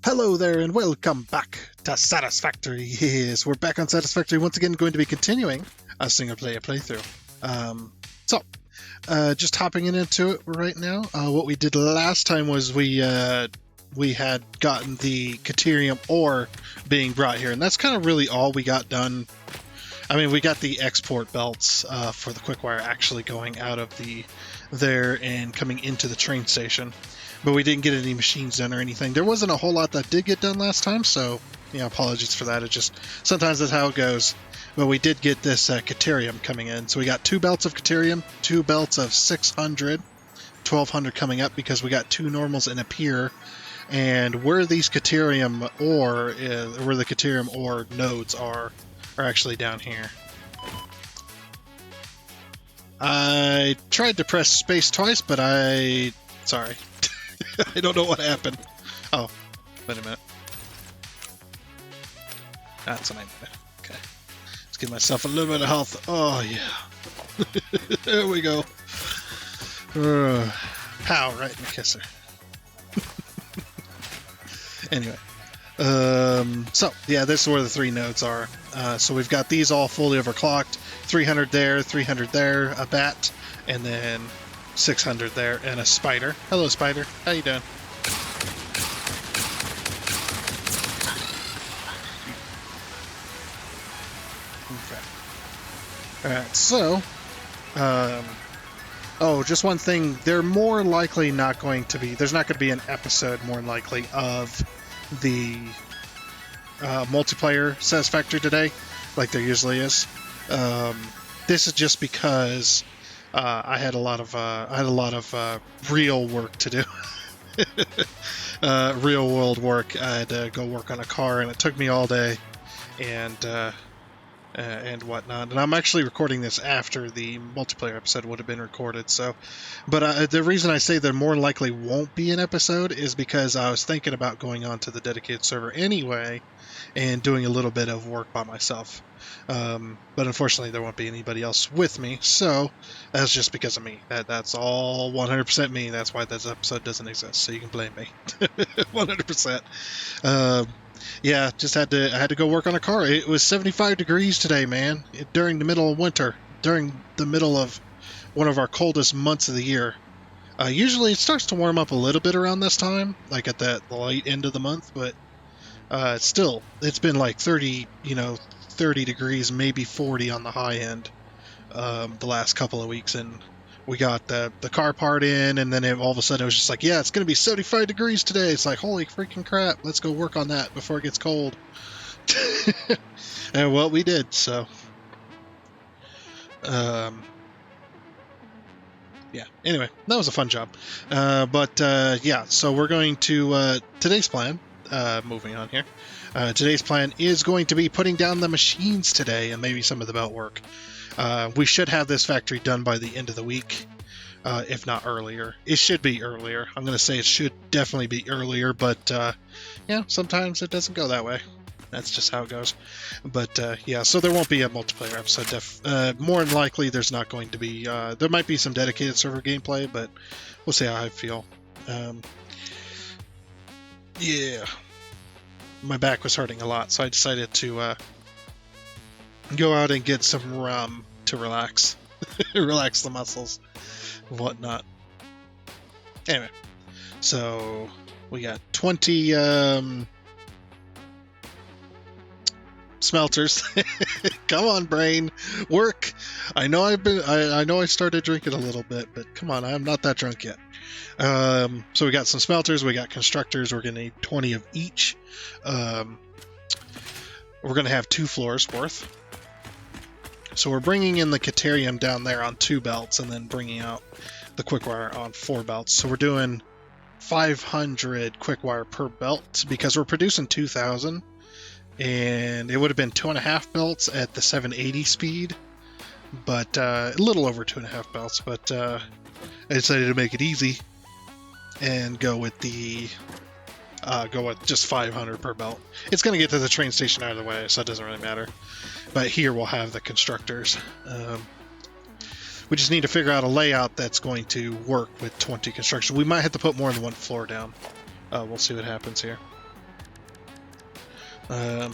Hello there and welcome back to Satisfactory. Yes, we're back on Satisfactory once again, going to be continuing a single-player playthrough. Just hopping into it right now. What we did last time was we had gotten the Caterium ore being brought here, and that's kind of really all we got done. I mean, we got the export belts for the Quickwire actually going out of there and coming into the train station. But we didn't get any machines done or anything. There wasn't a whole lot that did get done last time, so apologies for that. It just sometimes that's how it goes. But we did get this Caterium coming in. So we got 2 belts of Caterium, 2 belts of 600, 1200 coming up because we got 2 normals and a pier. And where these Caterium ore where the Caterium ore nodes are actually down here. I tried to press space twice, but sorry. I don't know what happened. Oh, wait a minute. That's what I needed. Okay. Let's give myself a little bit of health. Oh, yeah. There we go. Pow, right in the kisser. Anyway. So, yeah, this is where the 3 nodes are. So we've got these all fully overclocked. 300 there, 300 there, a bat, and then 600 there, and a spider. Hello, spider. How you doing? Okay. Alright, so... oh, just one thing. They're more likely not going to be... There's not going to be an episode, more than likely, of the multiplayer Satisfactory today, like there usually is. This is just because... I had a lot of real work to do, real world work. I had to go work on a car, and it took me all day, and whatnot. And I'm actually recording this after the multiplayer episode would have been recorded. So, but the reason I say there more likely won't be an episode is because I was thinking about going on to the dedicated server anyway, and doing a little bit of work by myself. But unfortunately, there won't be anybody else with me, so that's just because of me. That's all 100% me. That's why this episode doesn't exist, so you can blame me. 100%. Yeah, I had to go work on a car. It was 75 degrees today, man, during the middle of winter, during the middle of one of our coldest months of the year. Usually it starts to warm up a little bit around this time, like at the late end of the month, but still, it's been like 30 degrees, maybe 40 on the high end the last couple of weeks, and we got the car part in, and then all of a sudden it was just like, yeah, it's going to be 75 degrees today. It's like, holy freaking crap, let's go work on that before it gets cold. And well, we did, so yeah, anyway, that was a fun job. Yeah, so we're going to today's plan, moving on here. Today's plan is going to be putting down the machines today and maybe some of the belt work. We should have this factory done by the end of the week, if not earlier. It should be earlier. I'm going to say it should definitely be earlier, but sometimes it doesn't go that way. That's just how it goes. But yeah, so there won't be a multiplayer episode. More than likely, there's not going to be. There might be some dedicated server gameplay, but we'll see how I feel. Yeah. My back was hurting a lot, so I decided to go out and get some rum to relax. Relax the muscles and whatnot. Anyway, so we got 20 smelters. Come on, brain, work. I know I started drinking a little bit, but come on, I'm not that drunk yet. So we got some smelters, we got constructors. We're gonna need 20 of each. We're gonna have 2 floors worth. So we're bringing in the Caterium down there on 2 belts, and then bringing out the Quickwire on 4 belts. So we're doing 500 Quickwire per belt because we're producing 2,000. And it would have been 2.5 belts at the 780 speed, but a little over 2.5 belts. But I decided to make it easy and go with just 500 per belt. It's going to get to the train station either way, so it doesn't really matter. But here we'll have the constructors. We just need to figure out a layout that's going to work with 20 construction. We might have to put more than 1 floor down. We'll see what happens here.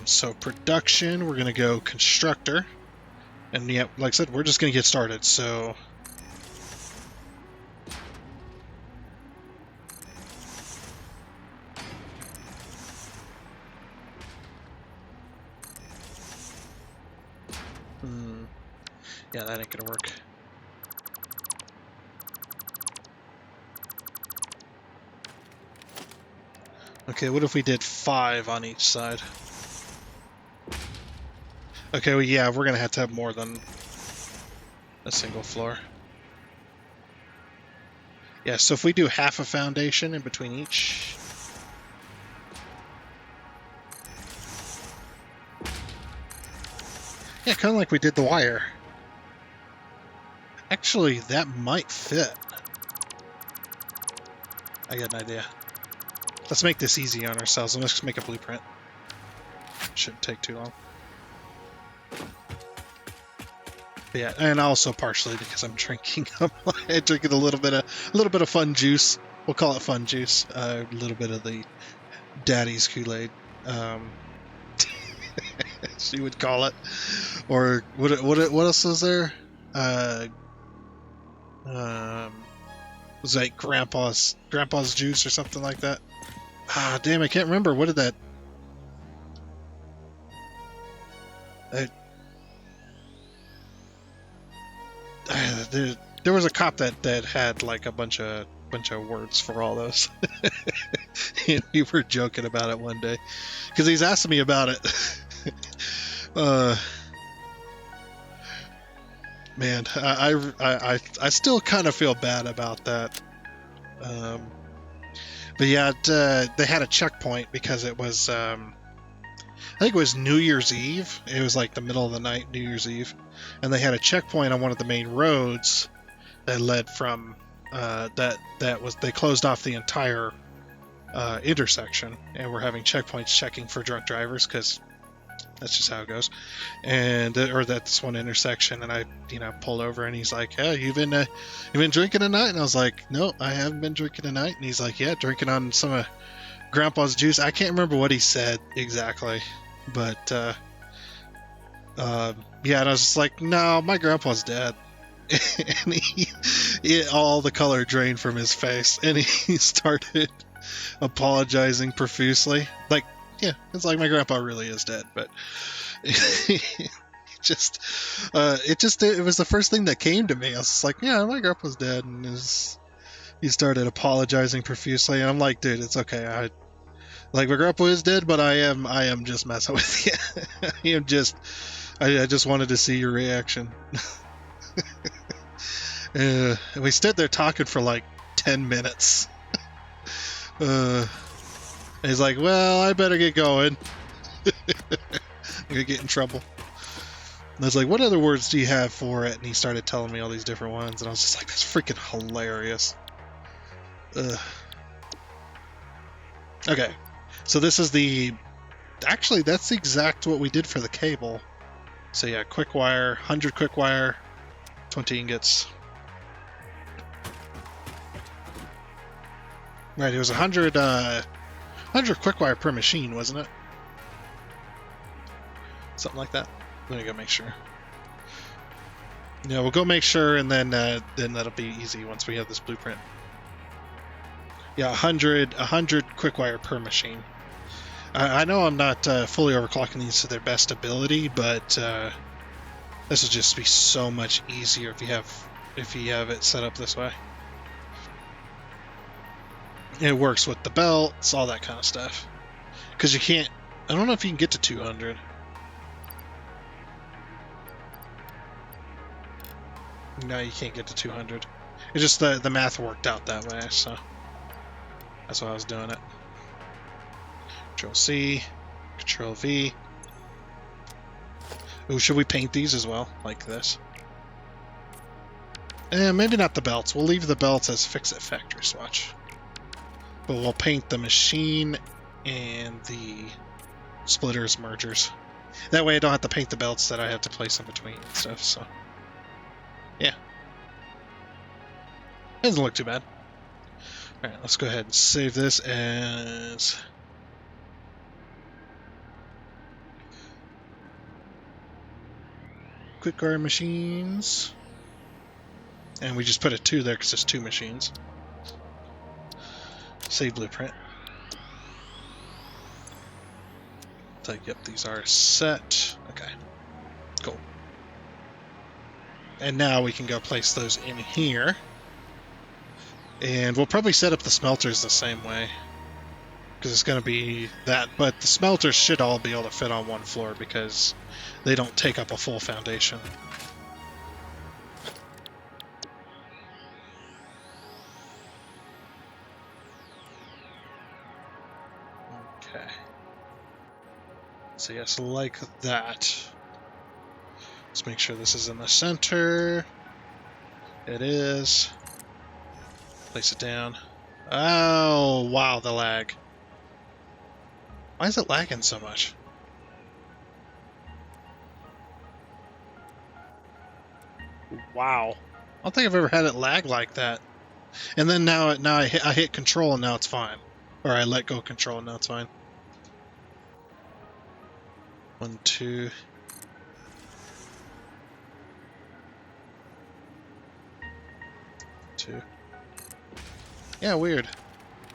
So production, we're going to go constructor. And yeah, like I said, we're just going to get started. So yeah, that ain't going to work. Okay, what if we did 5 on each side? Okay, well, yeah, we're going to have more than a single floor. Yeah, so if we do half a foundation in between each. Yeah, kind of like we did the wire. Actually, that might fit. I got an idea. Let's make this easy on ourselves and let's just make a blueprint. Shouldn't take too long. But yeah, and also partially because I'm drinking. I'm drinking a little bit of fun juice. We'll call it fun juice. A little bit of the Daddy's Kool-Aid. She would call it. Or what else was there? Was like grandpa's juice or something like that. Ah, damn, I can't remember. What did that? There was a cop that had like a bunch of words for all those. And we were joking about it one day because he's asking me about it. Man, I still kind of feel bad about that. But yeah, they had a checkpoint because it was, I think it was New Year's Eve. It was like the middle of the night, New Year's Eve. And they had a checkpoint on one of the main roads that led from, they closed off the entire intersection. And we're having checkpoints checking for drunk drivers because that's just how it goes. And or that's one intersection, and I pulled over, and he's like, "Yeah, you've been drinking tonight?" And I was like, "No, I haven't been drinking tonight." And he's like, "Yeah, drinking on some of Grandpa's juice." I can't remember what he said exactly, but yeah, and I was just like, "No, my grandpa's dead." And all the color drained from his face, and he started apologizing profusely, like, yeah, it's like my grandpa really is dead, but it was the first thing that came to me. I was just like, yeah, my grandpa's dead, and he started apologizing profusely, and I'm like, dude, it's okay. My grandpa is dead, but I am just messing with you. I just wanted to see your reaction. And we stood there talking for like 10 minutes. He's like, well, I better get going. I'm gonna get in trouble. And I was like, what other words do you have for it? And he started telling me all these different ones, and I was just like, that's freaking hilarious. Okay, so this is actually, that's the exact what we did for the cable. So yeah, quick wire, 100 quick wire, 20 ingots. Right, it was 100 quick wire per machine, wasn't it? Something like that. Let me go make sure. Yeah, we'll go make sure, and then that'll be easy once we have this blueprint. Yeah, 100 quick wire per machine. I know I'm not fully overclocking these to their best ability, but this will just be so much easier if you have it set up this way. It works with the belts, all that kind of stuff. Because you can't... I don't know if you can get to 200. No, you can't get to 200. It's just the math worked out that way, so... That's why I was doing it. Control-C. Control-V. Ooh, should we paint these as well? Like this? Maybe not the belts. We'll leave the belts as fix-it factory swatch. But we'll paint the machine and the splitters mergers. That way I don't have to paint the belts that I have to place in between and stuff, so... Yeah. Doesn't look too bad. Alright, let's go ahead and save this as... quick guard machines. And we just put a 2 there because it's 2 machines. Save blueprint. Yep, these are set. Okay, cool. And now we can go place those in here. And we'll probably set up the smelters the same way. Because it's going to be that. But the smelters should all be able to fit on one floor because they don't take up a full foundation. Okay. So yes, like that. Let's make sure this is in the center. It is. Place it down. Oh, wow, the lag. Why is it lagging so much? Wow. I don't think I've ever had it lag like that. And then now I hit control and now it's fine. Or I let go control and now it's fine. 1, 2. Yeah, weird.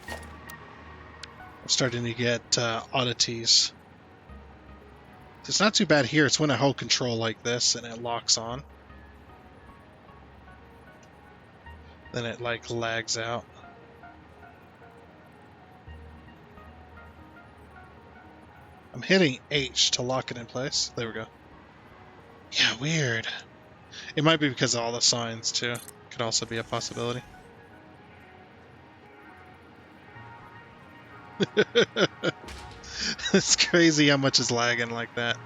I'm starting to get oddities. It's not too bad here. It's when I hold control like this and it locks on. Then it like lags out. I'm hitting H to lock it in place. There we go. Yeah, weird. It might be because of all the signs too. Could also be a possibility. It's crazy how much is lagging like that.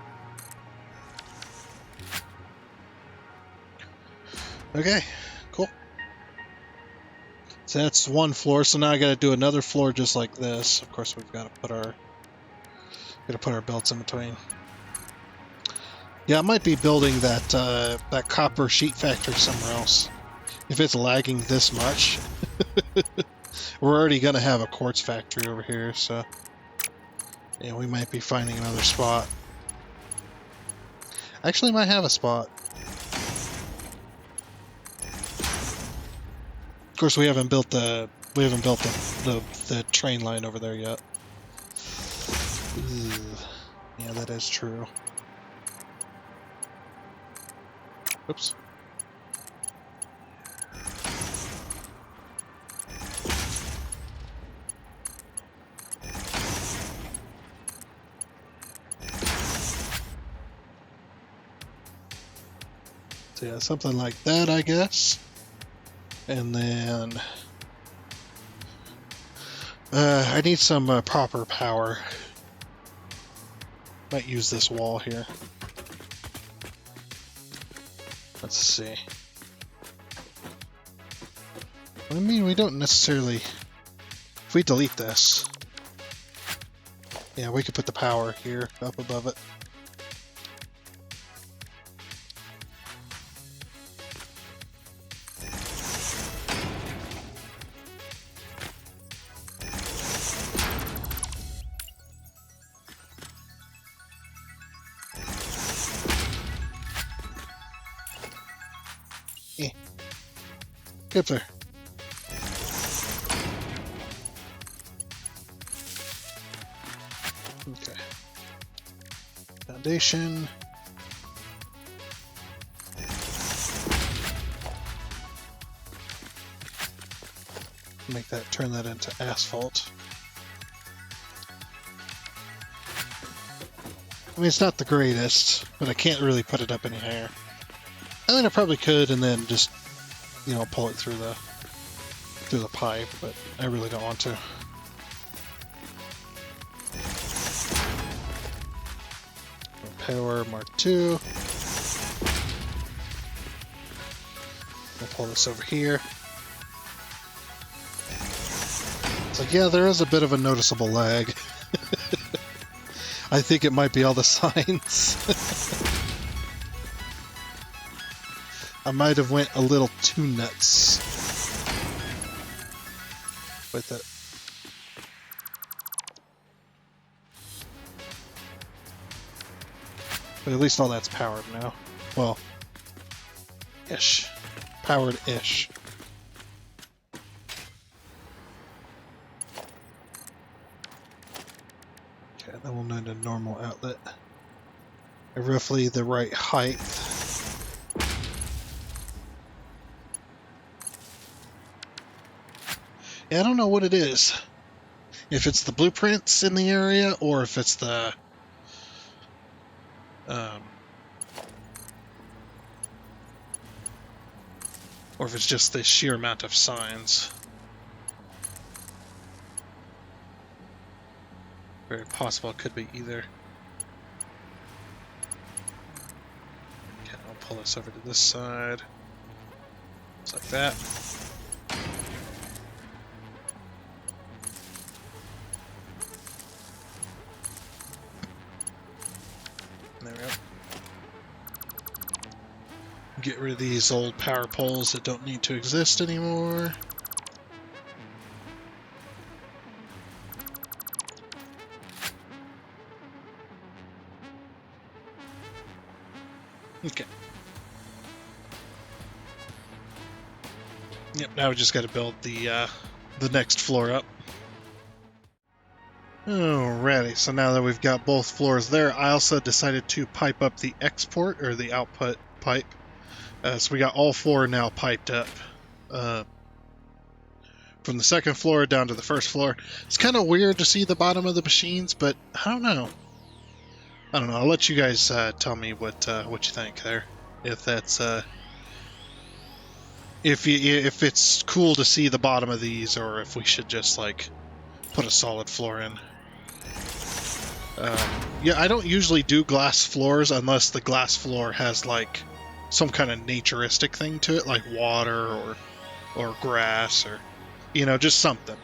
Okay, cool. So that's one floor. So now I got to do another floor just like this. Of course, we've got to put our belts in between. Yeah, I might be building that copper sheet factory somewhere else. If it's lagging this much, we're already gonna have a quartz factory over here, so yeah, we might be finding another spot. Actually, might have a spot. Of course, we haven't built the train line over there yet. Ugh. Yeah, that is true. Oops. So yeah, something like that, I guess. And then I need some proper power. Might use this wall here. Let's see. I mean, we don't necessarily... If we delete this... Yeah, we could put the power here, up above it. Get up there. Okay. Foundation. Make that, turn that into asphalt. I mean, it's not the greatest, but I can't really put it up any higher. I mean, I probably could, and then just, you know, pull it through the pipe, but I really don't want to. Power Mark II. We'll pull this over here. So yeah, there is a bit of a noticeable lag. I think it might be all the signs. I might have went a little too nuts with it. But at least all that's powered now. Well, Ish. Powered-ish. Okay, then we'll need a normal outlet. Roughly the right height. Yeah, I don't know what it is. If it's the blueprints in the area, or if it's the... or if it's just the sheer amount of signs. Very possible it could be either. Okay, I'll pull this over to this side. Just like that. There we go. Get rid of these old power poles that don't need to exist anymore. Okay. Yep, now we just got to build the next floor up. Alrighty, so now that we've got both floors there, I also decided to pipe up the export, or the output pipe. So we got all four now piped up. From the second floor down to the first floor. It's kind of weird to see the bottom of the machines, but I don't know. I'll let you guys tell me what you think there. If that's if it's cool to see the bottom of these, or if we should just like put a solid floor in. Yeah, I don't usually do glass floors unless the glass floor has like some kind of naturistic thing to it, like water or grass, or just something.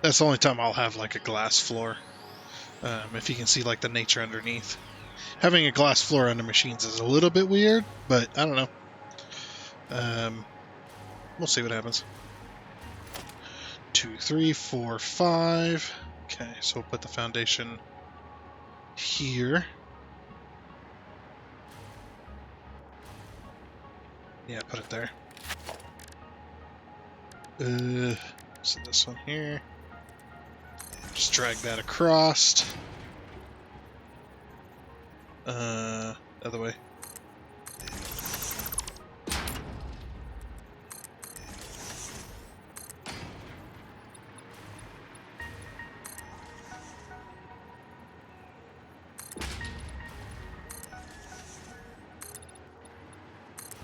That's the only time I'll have like a glass floor. If you can see like the nature underneath. Having a glass floor under machines is a little bit weird, but I don't know. We'll see what happens. 2, 3, 4, 5. Okay, so we'll put the foundation here. Yeah, put it there. So this one here. Just drag that across. Other way.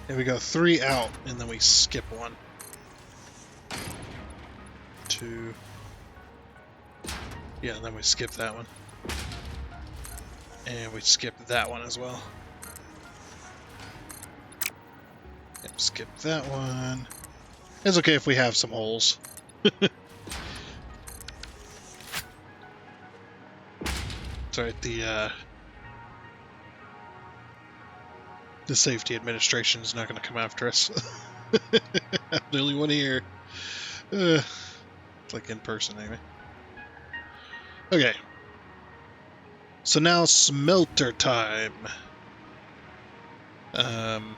There we go, 3 out, and then we skip 1. 2. Yeah, and then we skip that one. And we skip that one as well. Yep, skip that one. It's okay if we have some holes. Sorry, the safety administration is not going to come after us. I'm the only one here. Like in person, anyway. Okay. So now smelter time. I'm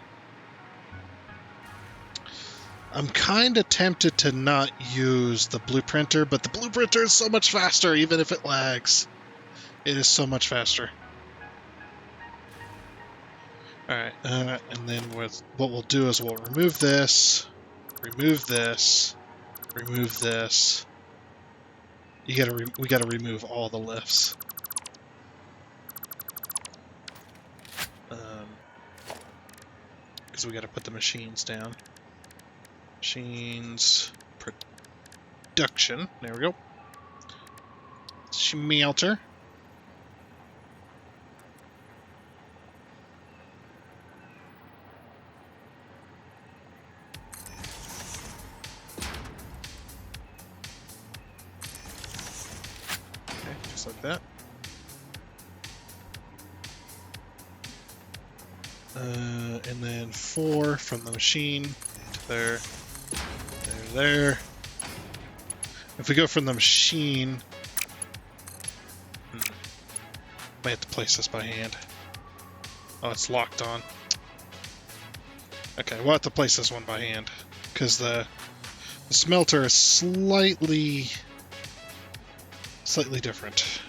kind of tempted to not use the blueprinter, but the blueprinter is so much faster, even if it lags. It is so much faster. Alright, and then what we'll do is we'll remove this, remove this, remove this. We gotta remove all the lifts. Because we gotta put the machines down. Machines, production, there we go. Smelter. Like that. And then 4 from the machine to there, there. If we go from the machine, might have to place this by hand. Oh, it's locked on. Okay, we'll have to place this one by hand, because the smelter is slightly different.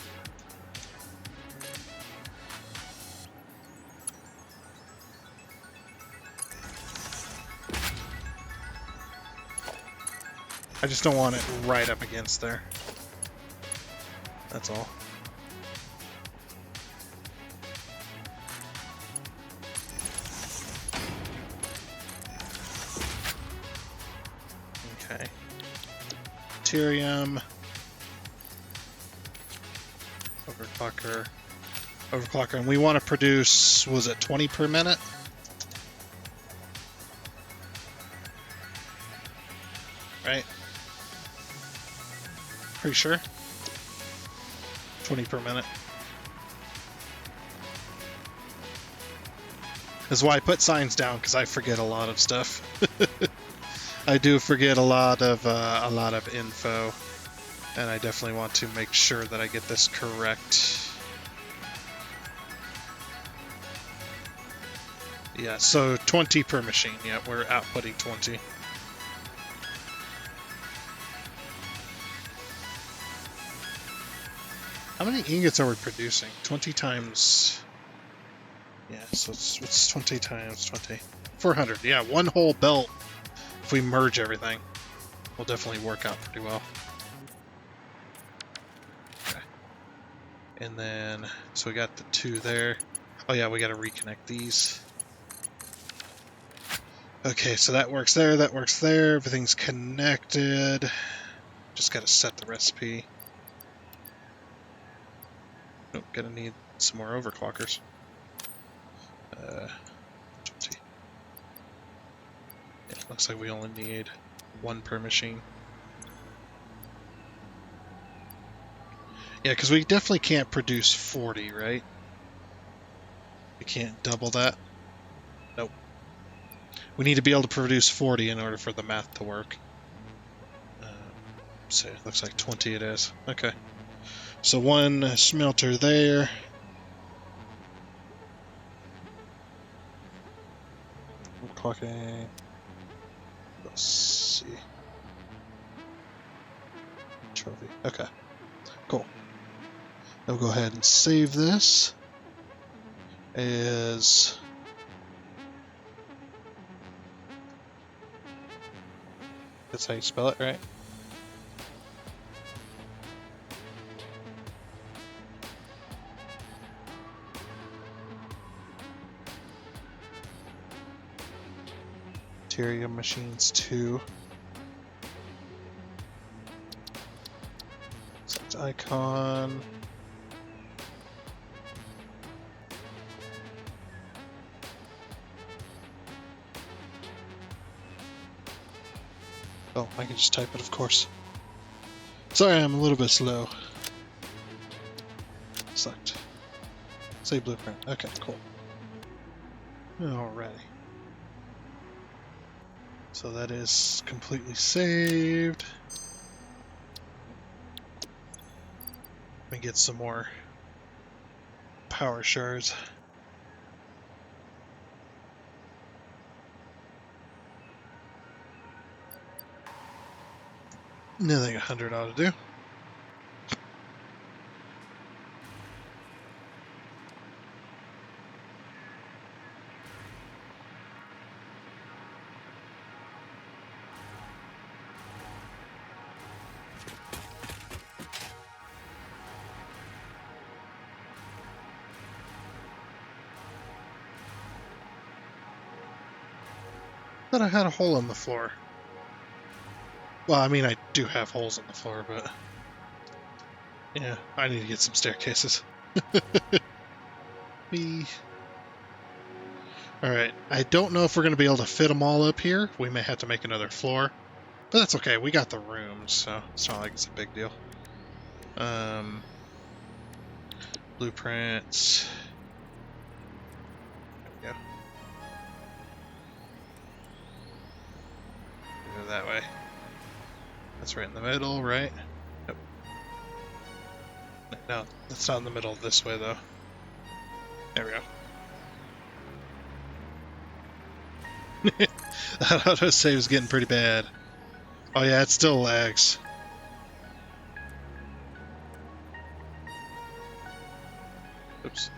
I just don't want it right up against there. That's all. Okay. Deuterium. Overclocker, and we want to produce, was it 20 per minute? Right? Pretty sure. 20 per minute. That's why I put signs down, because I forget a lot of stuff. I do forget a lot of info, and I definitely want to make sure that I get this correct. Yeah, so 20 per machine. Yeah, we're outputting 20. How many ingots are we producing? 20 times... Yeah, so it's 20 times 20. 400. Yeah, one whole belt. If we merge everything, will definitely work out pretty well. Okay. And then, so we got the 2 there. Oh yeah, we got to reconnect these. Okay, so that works there, that works there. Everything's connected. Just got to set the recipe. Nope, gonna need some more overclockers. 20. Yeah, looks like we only need 1 per machine. Yeah, because we definitely can't produce 40, right? We can't double that. Nope. We need to be able to produce 40 in order for the math to work. So it looks like 20 it is. Okay. So 1 smelter there. Clocking. Let's see. Trophy. Okay. Cool. Now we'll go ahead and save this as... That's how you spell it, right? Deuterium machines 2. Select icon. Oh, I can just type it, of course. Sorry, I'm a little bit slow. Select. Save blueprint. Okay, cool. Alrighty. So that is completely saved. Let me get some more power shards. I think 100 ought to do. I thought I had a hole in the floor. Well, I mean, I do have holes in the floor, but... Yeah, I need to get some staircases. Alright, I don't know if we're going to be able to fit them all up here. We may have to make another floor. But that's okay, we got the rooms, so it's not like it's a big deal. Blueprints. There we go. Go that way. That's right in the middle, right? Nope. No, that's not in the middle this way, though. There we go. That autosave is getting pretty bad. Oh yeah, it still lags. Oops.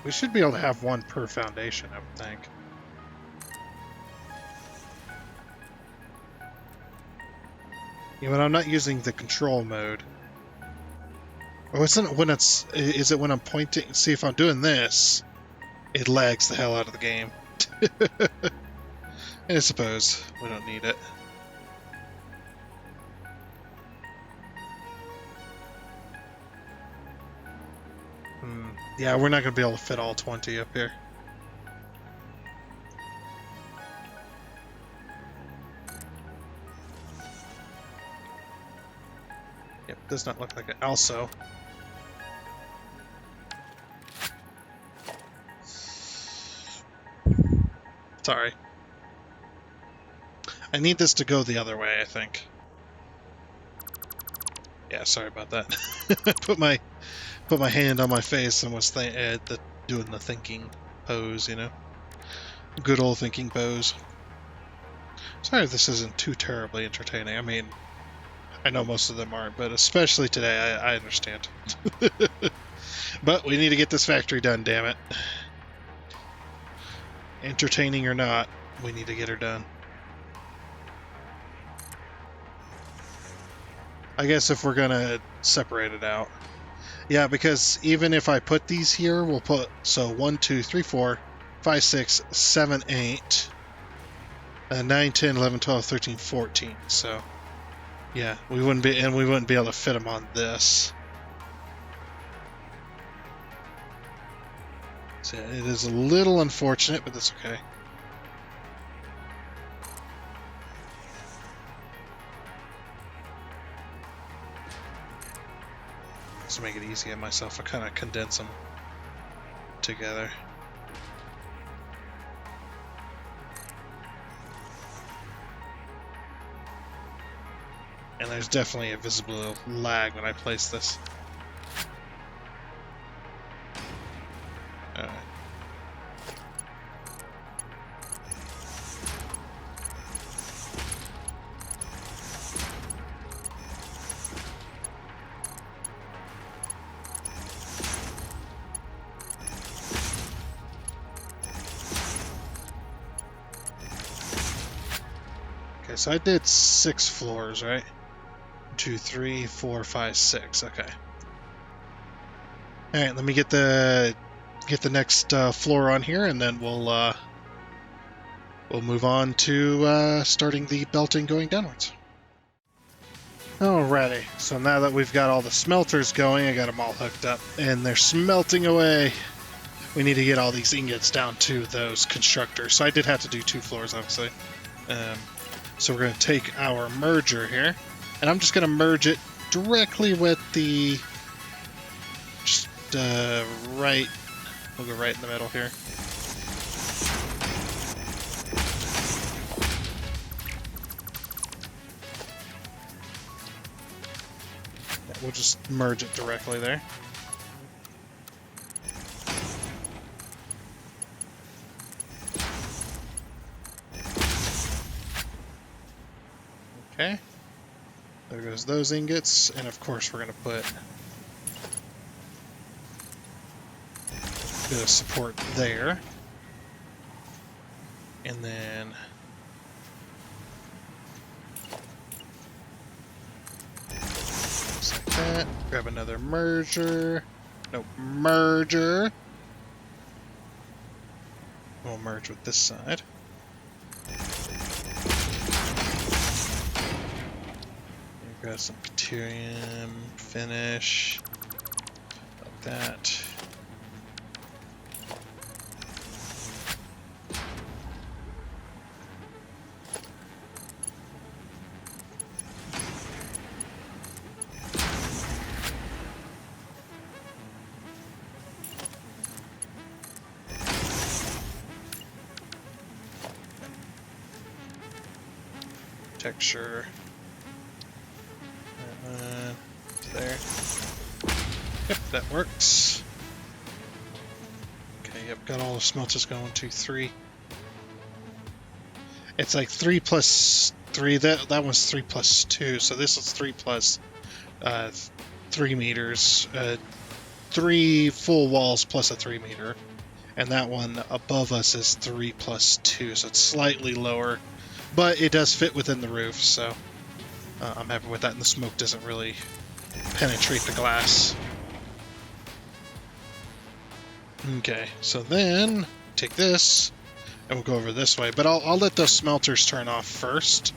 We should be able to have one per foundation, I would think. Yeah, but I'm not using the control mode. Oh, isn't it when it's... Is it when I'm pointing... See, if I'm doing this, it lags the hell out of the game. I suppose we don't need it. Yeah, we're not going to be able to fit all 20 up here. Yep, does not look like it. Also, sorry. I need this to go the other way, I think. Yeah, sorry about that. put my hand on my face and was doing the thinking pose, you know? Good old thinking pose. Sorry if this isn't too terribly entertaining. I mean, I know most of them aren't, but especially today, I understand. But we need to get this factory done, damn it. Entertaining or not, we need to get her done. I guess if we're gonna separate it out. Yeah, because even if I put these here, we'll put, so 1, 2, 3, 4, 5, 6, 7, 8, 9, 10, 11, 12, 13, 14. So, yeah, we wouldn't be able to fit them on this. So it is a little unfortunate, but that's okay. To make it easy on myself, I kind of condense them together. And there's definitely a visible lag when I place this. Alright. Okay, so I did 6 floors, right? 2, 3, 4, 5, 6. Okay. All right, let me get the next floor on here, and then we'll move on to starting the belting going downwards. Alrighty, so now that we've got all the smelters going, I got them all hooked up, and they're smelting away. We need to get all these ingots down to those constructors. So I did have to do 2 floors, obviously. So we're going to take our merger here, and I'm just going to merge it directly with the, just right, we'll go right in the middle here. Yeah, we'll just merge it directly there. Okay, there goes those ingots, and of course we're going to put a bit of support there, and then just like that. Grab another merger. Nope, merger. We'll merge with this side. Grab some Caterium, finish, like that. Texture. that works. Okay, yep, got all the smelters going. 2, 3. It's like 3 plus 3. That one's 3 plus 2, so this is 3 plus 3 meters. 3 full walls plus a 3 meter. And that one above us is 3 plus 2, so it's slightly lower. But it does fit within the roof, so I'm happy with that, and the smoke doesn't really penetrate the glass. Okay, so then take this, and we'll go over this way. But I'll let those smelters turn off first.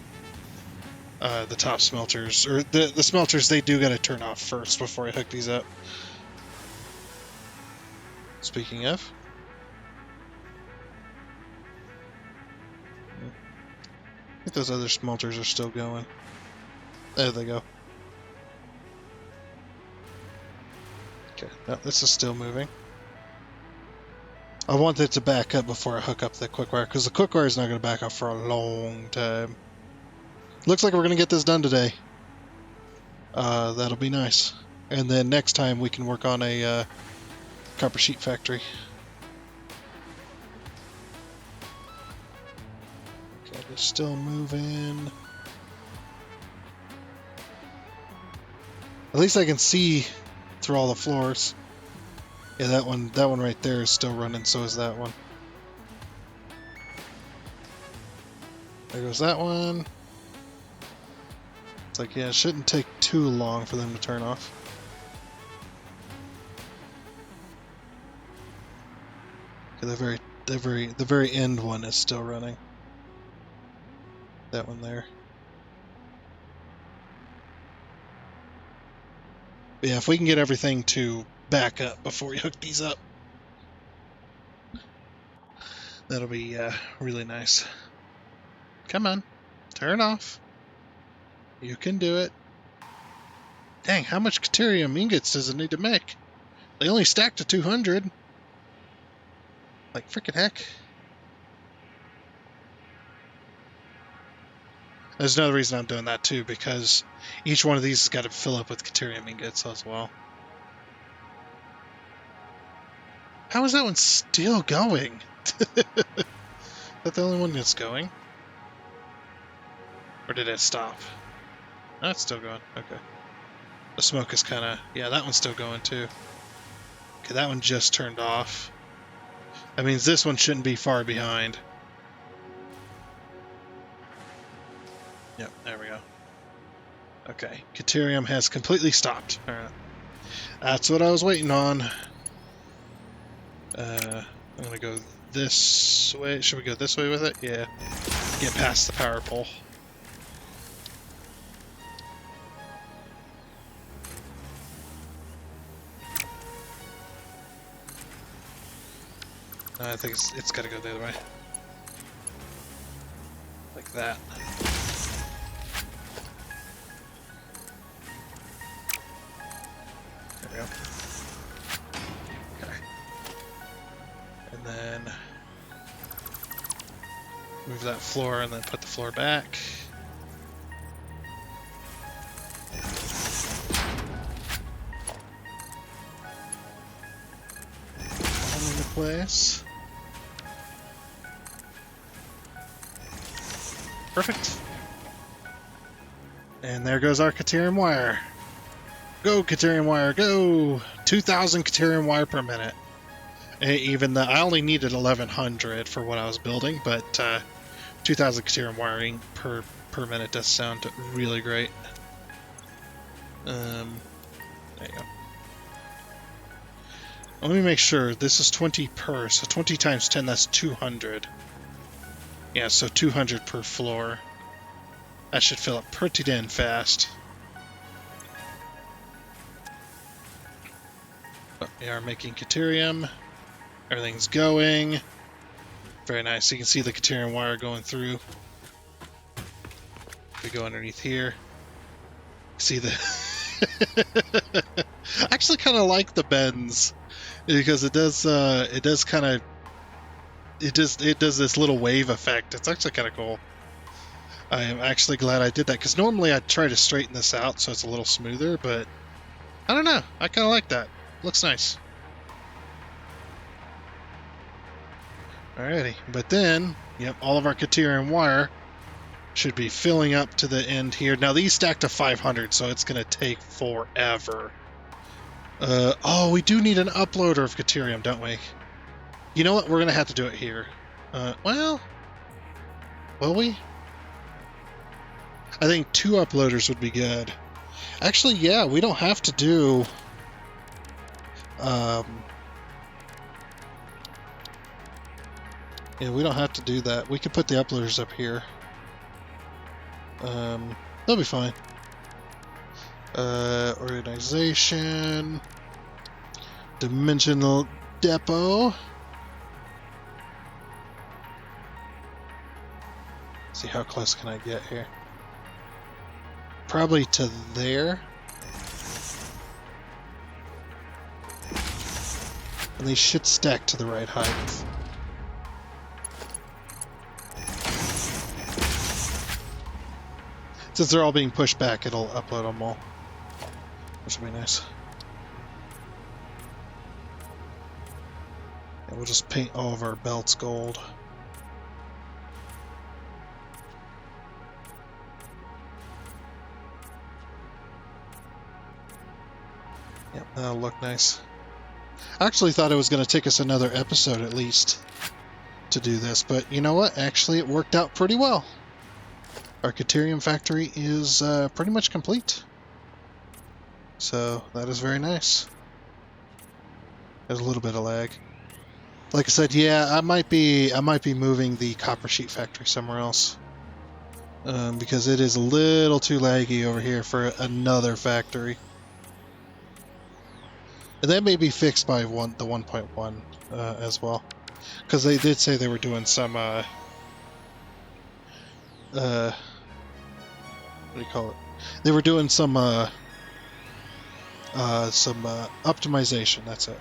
The top smelters, or the smelters, they do got to turn off first before I hook these up. Speaking of. I think those other smelters are still going. There they go. Okay, no, this is still moving. I want it to back up before I hook up the quick wire, because the quick wire is not going to back up for a long time. Looks like we're going to get this done today. That'll be nice. And then next time we can work on a copper sheet factory. Okay, they're still moving. At least I can see through all the floors. Yeah, that one right there is still running, so is that one. There goes that one. It's like, yeah, it shouldn't take too long for them to turn off. Okay, the very end one is still running. That one there. But yeah, if we can get everything to back up before we hook these up, that'll be really nice. Come on, turn off. You can do it. Dang, how much Caterium ingots does it need to make? They only stack to 200. Like freaking heck. There's another reason I'm doing that too, because each one of these has got to fill up with Caterium ingots as well. How is that one still going? Is that the only one that's going? Or did it stop? No, it's still going. Okay. The smoke is kind of... Yeah, that one's still going too. Okay, that one just turned off. That means this one shouldn't be far behind. Yep, there we go. Okay, Caterium has completely stopped. Alright. That's what I was waiting on. I'm gonna go this way. Should we go this way with it? Yeah. Get past the power pole. I think it's got to go the other way. Like that. There we go. Okay. And then move that floor and then put the floor back. All into place. Perfect. And there goes our Caterium wire. Go, Caterium wire, go! 2,000 Caterium wire per minute. Even though I only needed 1,100 for what I was building, but 2,000 Caterium wiring per minute does sound really great. There you go. Let me make sure. This is 20 per, so 20 times 10, that's 200. Yeah, so 200 per floor. That should fill up pretty damn fast. But we are making Caterium. Everything's going. Very nice. You can see the Caterium wire going through. We go underneath here. See the... I actually kind of like the bends, because it does kind of... It does this little wave effect. It's actually kind of cool. I am actually glad I did that, because normally I'd try to straighten this out so it's a little smoother, but I don't know. I kind of like that. Looks nice. Alrighty, but then, yep, all of our Caterium wire should be filling up to the end here. Now these stack to 500, so it's going to take forever. Oh, we do need an uploader of Caterium, don't we? You know what? We're going to have to do it here. Well, will we? I think 2 uploaders would be good. Actually, yeah, we don't have to do... yeah, we don't have to do that. We could put the uploaders up here. They'll be fine. Organization. Dimensional depot. See, how close can I get here? Probably to there. And they should stack to the right height. Since they're all being pushed back, it'll upload them all, which will be nice. And we'll just paint all of our belts gold. Yep, that'll look nice. I actually thought it was going to take us another episode at least to do this, but you know what? Actually, it worked out pretty well. Our Caterium factory is pretty much complete. So that is very nice. There's a little bit of lag. Like I said, yeah, I might be moving the copper sheet factory somewhere else. Because it is a little too laggy over here for another factory. And that may be fixed by the 1.1 as well. Because they did say they were doing some what do you call it? They were doing some optimization. That's it.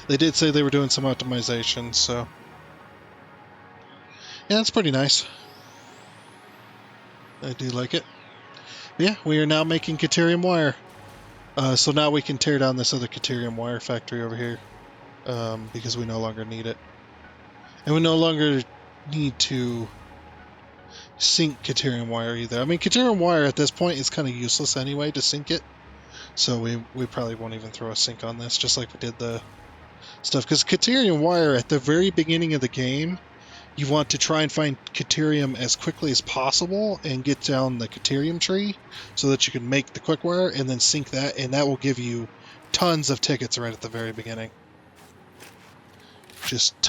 They did say they were doing some optimization, so yeah, that's pretty nice. I do like it. Yeah, we are now making Caterium wire. So now we can tear down this other Caterium wire factory over here, because we no longer need it, and we no longer need to sync Caterium wire either. I mean, Caterium wire at this point is kind of useless anyway to sync it, so we probably won't even throw a sync on this, just like we did the stuff. Because Caterium wire at the very beginning of the game, you want to try and find Caterium as quickly as possible and get down the Caterium tree so that you can make the quick wire and then sync that, and that will give you tons of tickets right at the very beginning.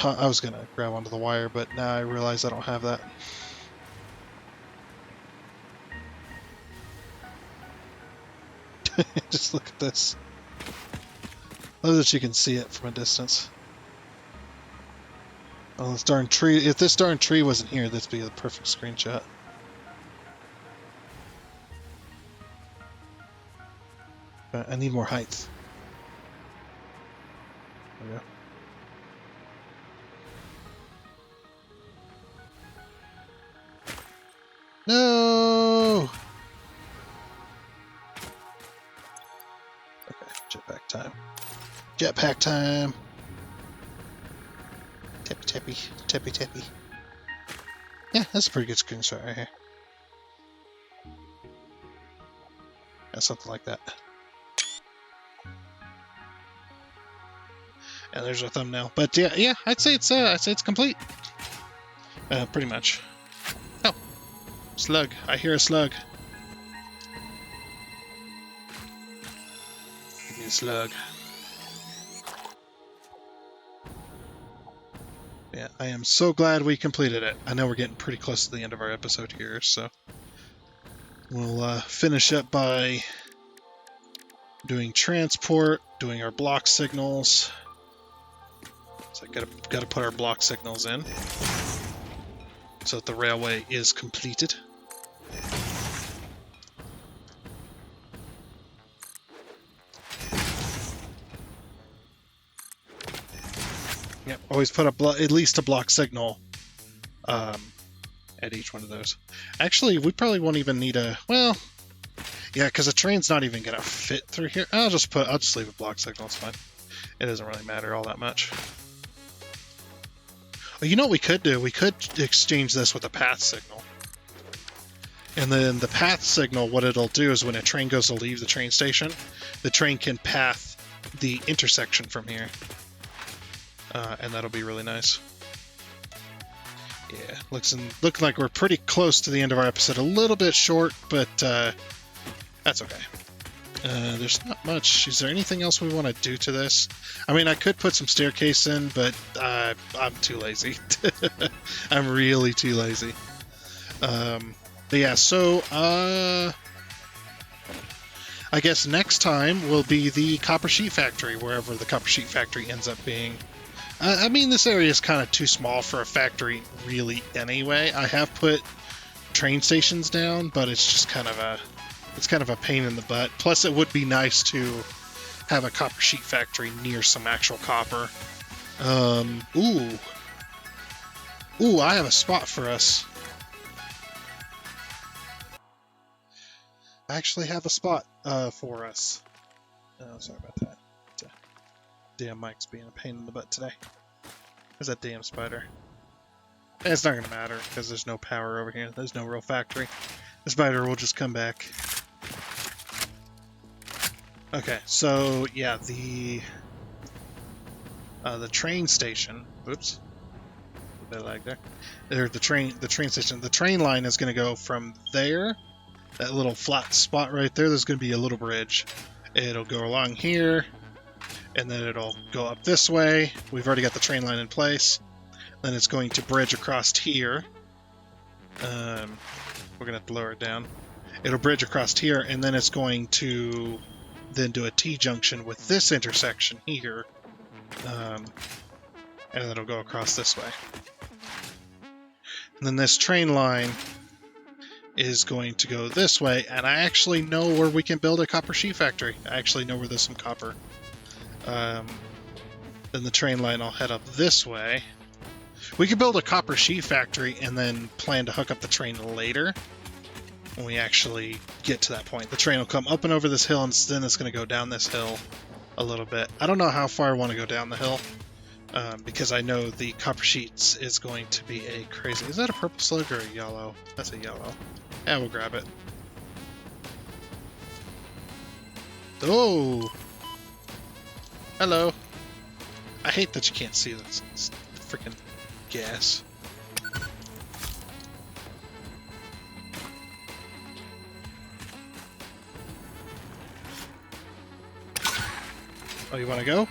I was gonna grab onto the wire, but now I realize I don't have that. Just look at this. Love that you can see it from a distance. Oh, this darn tree. If this darn tree wasn't here, this would be the perfect screenshot. But I need more height. There we go. No! Okay, jetpack time. Jetpack time! Tappy, tappy, tappy, tappy. Yeah, that's a pretty good screenshot right here. Yeah, something like that. And there's our thumbnail. But yeah, I'd say it's complete. Pretty much. Oh, slug! I hear a slug. Give me a slug. Yeah, I am so glad we completed it. I know we're getting pretty close to the end of our episode here, so we'll finish up by doing transport, doing our block signals. So I gotta put our block signals in so that the railway is completed. Yep, always put at least a block signal at each one of those. Actually, we probably won't even need a... Well, Yeah, because the train's not even gonna fit through here. I'll just leave a block signal. It's fine. It doesn't really matter all that much. Well, you know what we could do? We could exchange this with a path signal. And then the path signal, what it'll do is when a train goes to leave the train station, the train can path the intersection from here. And that'll be really nice. Yeah, looking like we're pretty close to the end of our episode. A little bit short, but that's okay. There's not much. Is there anything else we want to do to this? I mean, I could put some staircase in, but I'm too lazy. I'm really too lazy. But yeah, so I guess next time will be the copper sheet factory, wherever the copper sheet factory ends up being. I mean, this area is kind of too small for a factory, really, anyway. I have put train stations down, but it's just kind of a pain in the butt. Plus, it would be nice to have a copper sheet factory near some actual copper. Ooh, I have a spot for us. I actually have a spot for us. Oh, sorry about that. Damn mic's being a pain in the butt today. There's that damn spider. It's not gonna matter because there's no power over here. There's no real factory. The spider will just come back. Okay, so yeah, the train station. Oops, a bit of lag there. The train station. The train line is gonna go from there. That little flat spot right there. There's gonna be a little bridge. It'll go along here. And then it'll go up this way. We've already got the train line in place. Then it's going to bridge across here. We're going to have to lower it down. It'll bridge across here, and then it's going to then do a T-junction with this intersection here. And then it'll go across this way. And then this train line is going to go this way, and I actually know where we can build a copper sheet factory. I actually know where there's some copper. Then the train line will head up this way. We could build a copper sheet factory and then plan to hook up the train later when we actually get to that point. The train will come up and over this hill, and then it's going to go down this hill a little bit. I don't know how far I want to go down the hill because I know the copper sheets is going to be a crazy... Is that a purple slug or a yellow? That's a yellow. Yeah, we'll grab it. Oh! Hello. I hate that you can't see this. It's freaking gas. Oh, you want to go?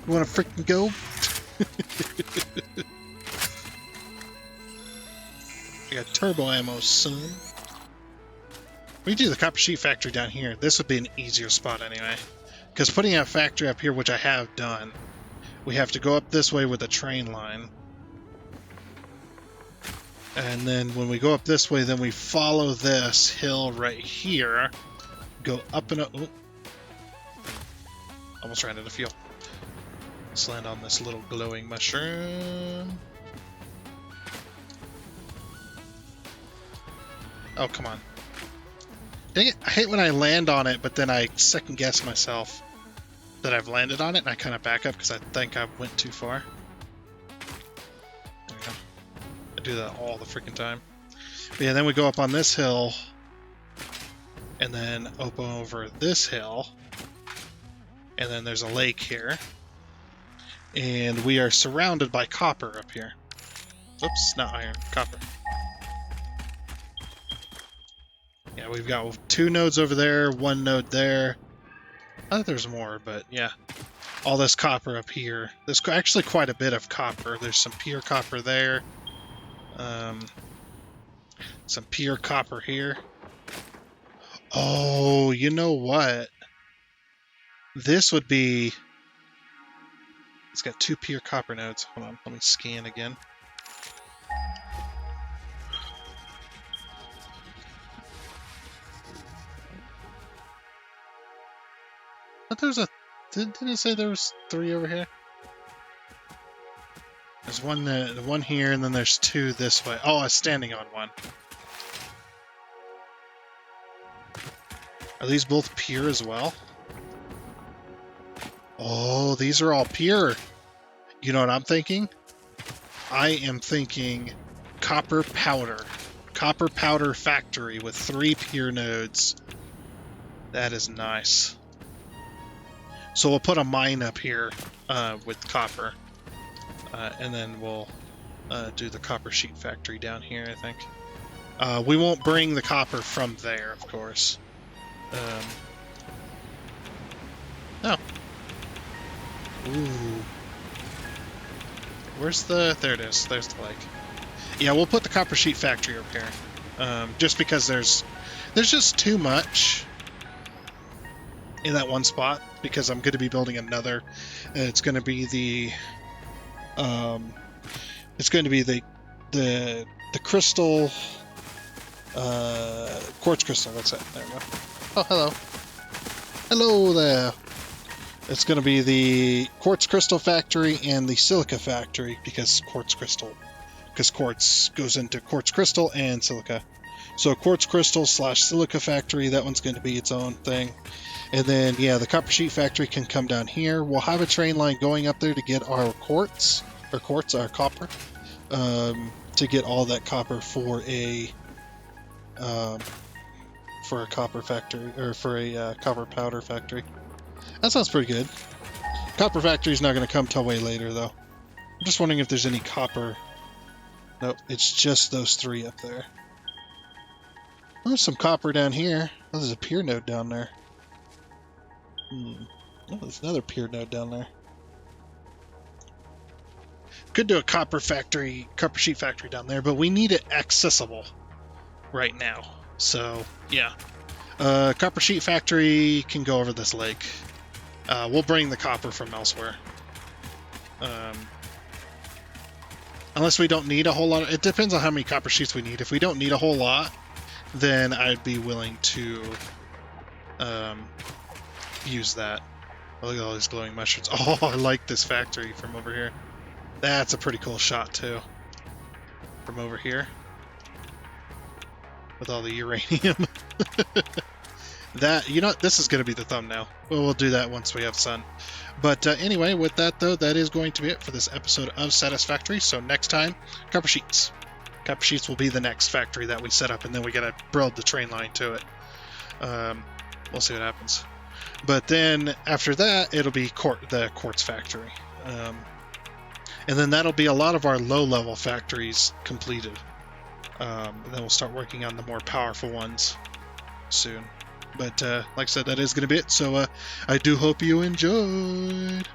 You want to freaking go? I got turbo ammo, son. We do the copper sheet factory down here. This would be an easier spot anyway. Because putting a factory up here, which I have done, we have to go up this way with a train line. And then when we go up this way, then we follow this hill right here. Go up and up. Oh. Almost ran out of fuel. Let's land on this little glowing mushroom. Oh, come on. Dang it, I hate when I land on it, but then I second guess myself that I've landed on it, and I kind of back up because I think I went too far. There we go. I do that all the freaking time. But yeah, then we go up on this hill, and then up over this hill, and then there's a lake here, and we are surrounded by copper up here. Oops, not iron, copper. Yeah, we've got 2 nodes over there, 1 node there. I thought there's more, but yeah. All this copper up here. There's actually quite a bit of copper. There's some pure copper there. Some pure copper here. Oh, you know what? This would be... It's got 2 pure copper nodes. Hold on, let me scan again. But there's a... Didn't it say there was 3 over here? There's one here, and then there's two this way. Oh, I was standing on one. Are these both pure as well? Oh, these are all pure. You know what I'm thinking? I am thinking copper powder. Copper powder factory with 3 pure nodes. That is nice. So we'll put a mine up here with copper. And then we'll do the copper sheet factory down here, I think. We won't bring the copper from there, of course. Oh. Ooh. Where's the... There it is. There's the lake. Yeah, we'll put the copper sheet factory up here. Just because there's just too much in that one spot, because I'm going to be building another. It's going to be the... it's going to be the crystal... quartz crystal. That's it. There we go. Oh, hello. Hello there. It's going to be the quartz crystal factory and the silica factory, because quartz goes into quartz crystal and silica. So quartz crystal / silica factory, that one's going to be its own thing. And then, yeah, the copper sheet factory can come down here. We'll have a train line going up there to get our our copper, to get all that copper for a copper factory, or for a copper powder factory. That sounds pretty good. Copper factory's not going to come till way later, though. I'm just wondering if there's any copper. Nope, it's just those 3 up there. Oh, there's some copper down here. Oh, there's a pier node down there. Oh, there's another pier node down there. Could do a copper sheet factory down there, but we need it accessible right now. So, yeah. Copper sheet factory can go over this lake. We'll bring the copper from elsewhere. Unless we don't need a whole lot. It depends on how many copper sheets we need. If we don't need a whole lot, then I'd be willing to use that. Oh, look at all these glowing mushrooms. Oh, I like this factory from over here. That's a pretty cool shot, too. From over here. With all the uranium. That, you know, this is going to be the thumbnail. We'll do that once we have sun. But anyway, with that, though, that is going to be it for this episode of Satisfactory. So next time, copper sheets. Copper sheets will be the next factory that we set up, and then we got to build the train line to it. We'll see what happens. But then after that, it'll be the quartz factory. And then that'll be a lot of our low-level factories completed. And then we'll start working on the more powerful ones soon. But like I said, that is going to be it. So I do hope you enjoyed.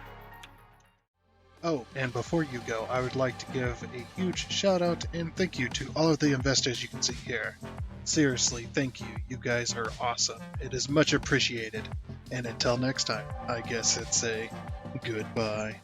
Oh, and before you go, I would like to give a huge shout out and thank you to all of the investors you can see here. Seriously, thank you. You guys are awesome. It is much appreciated. And until next time, I guess it's a goodbye.